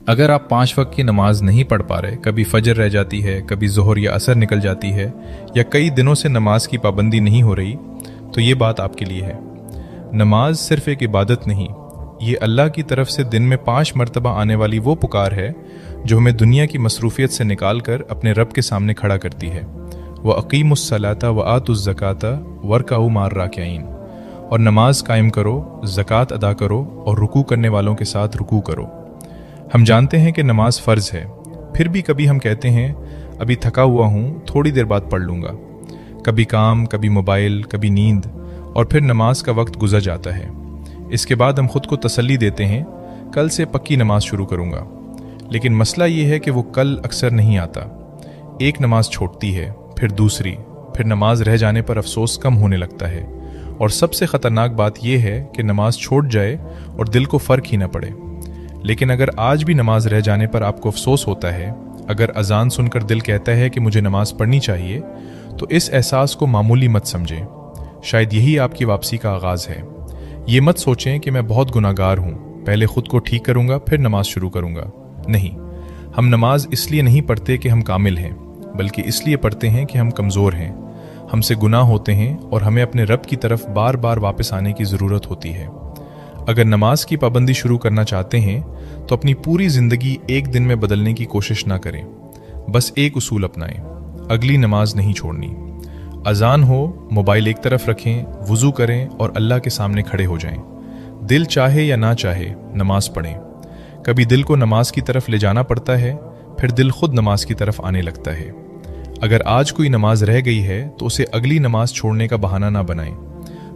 अगर आप 5 वक्त की नमाज नहीं पढ़ पा रहे, कभी फजर रह जाती है, कभी ज़ोहर या असर निकल जाती है, या कई दिनों से नमाज की पाबंदी नहीं हो रही, तो ये बात आपके लिए है। नमाज सिर्फ एक इबादत नहीं, ये अल्लाह की तरफ से दिन में 5 मरतबा आने वाली वो पुकार है जो हमें दुनिया की मसरूफियत से निकाल कर अपने रब के सामने खड़ा करती है। व अकीमुस्सलाता व आतुज़्ज़काता वर्काऊ मार राकिईन, और नमाज कायम करो, ज़कात अदा करो और रुकू करने वालों के साथ रुकू करो। हम जानते हैं कि नमाज फ़र्ज़ है, फिर भी कभी हम कहते हैं अभी थका हुआ हूँ, थोड़ी देर बाद पढ़ लूँगा। कभी काम, कभी मोबाइल, कभी नींद, और फिर नमाज का वक्त गुजर जाता है। इसके बाद हम खुद को तसल्ली देते हैं कल से पक्की नमाज शुरू करूँगा। लेकिन मसला ये है कि वो कल अक्सर नहीं आता। एक नमाज छूटती है, फिर दूसरी, फिर नमाज रह जाने पर अफसोस कम होने लगता है। और सबसे ख़तरनाक बात यह है कि नमाज छूट जाए और दिल को फ़र्क ही न पड़े। लेकिन अगर आज भी नमाज रह जाने पर आपको अफसोस होता है, अगर अजान सुनकर दिल कहता है कि मुझे नमाज पढ़नी चाहिए, तो इस एहसास को मामूली मत समझें। शायद यही आपकी वापसी का आगाज़ है। ये मत सोचें कि मैं बहुत गुनाहगार हूँ, पहले खुद को ठीक करूँगा फिर नमाज शुरू करूँगा। नहीं, हम नमाज इसलिए नहीं पढ़ते कि हम कामिल हैं, बल्कि इसलिए पढ़ते हैं कि हम कमज़ोर हैं, हमसे गुनाह होते हैं और हमें अपने रब की तरफ बार बार वापस आने की ज़रूरत होती है। अगर नमाज की पाबंदी शुरू करना चाहते हैं तो अपनी पूरी ज़िंदगी एक दिन में बदलने की कोशिश ना करें। बस एक उसूल अपनाएं, अगली नमाज नहीं छोड़नी। अजान हो, मोबाइल एक तरफ रखें, वुज़ू करें और अल्लाह के सामने खड़े हो जाएं। दिल चाहे या ना चाहे नमाज पढ़ें। कभी दिल को नमाज की तरफ ले जाना पड़ता है, फिर दिल खुद नमाज की तरफ आने लगता है। अगर आज कोई नमाज रह गई है तो उसे अगली नमाज छोड़ने का बहाना ना बनाएं।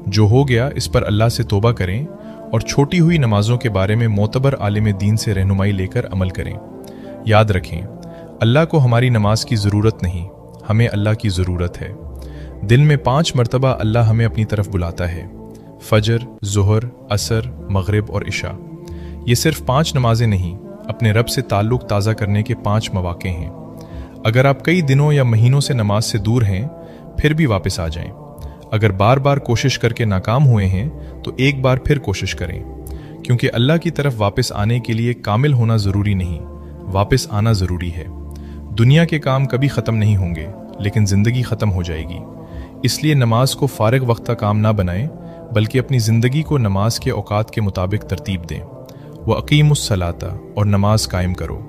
जो हो गया इस पर अल्लाह से तौबा करें और छोटी हुई नमाजों के बारे में मोतबर आलिम दीन से रहनुमाई लेकर अमल करें। याद रखें, अल्लाह को हमारी नमाज की ज़रूरत नहीं, हमें अल्लाह की ज़रूरत है। दिन में 5 मरतबा अल्लाह हमें अपनी तरफ बुलाता है, फजर, ज़ोहर, असर, मगरिब और इशा। ये सिर्फ 5 नमाजें नहीं, अपने रब से ताल्लुक़ ताज़ा करने के 5 मौक़े हैं। अगर आप कई दिनों या महीनों से नमाज से दूर हैं, फिर भी वापस आ जाएं। अगर बार बार कोशिश करके नाकाम हुए हैं तो एक बार फिर कोशिश करें, क्योंकि अल्लाह की तरफ वापस आने के लिए कामिल होना ज़रूरी नहीं, वापस आना ज़रूरी है। दुनिया के काम कभी ख़त्म नहीं होंगे, लेकिन ज़िंदगी ख़त्म हो जाएगी। इसलिए नमाज को फ़ारिग वक्त का काम ना बनाएं, बल्कि अपनी ज़िंदगी को नमाज के औकात के मुताबिक तरतीब दें। व अकीमुस्सलाता, और नमाज कायम करो।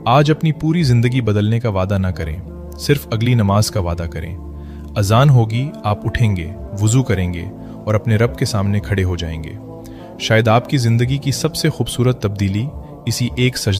आज अपनी पूरी ज़िंदगी बदलने का वादा ना करें, सिर्फ अगली नमाज का वादा करें। अजान होगी, आप उठेंगे, वुज़ू करेंगे और अपने रब के सामने खड़े हो जाएंगे। शायद आपकी ज़िंदगी की सबसे खूबसूरत तब्दीली इसी एक सजदे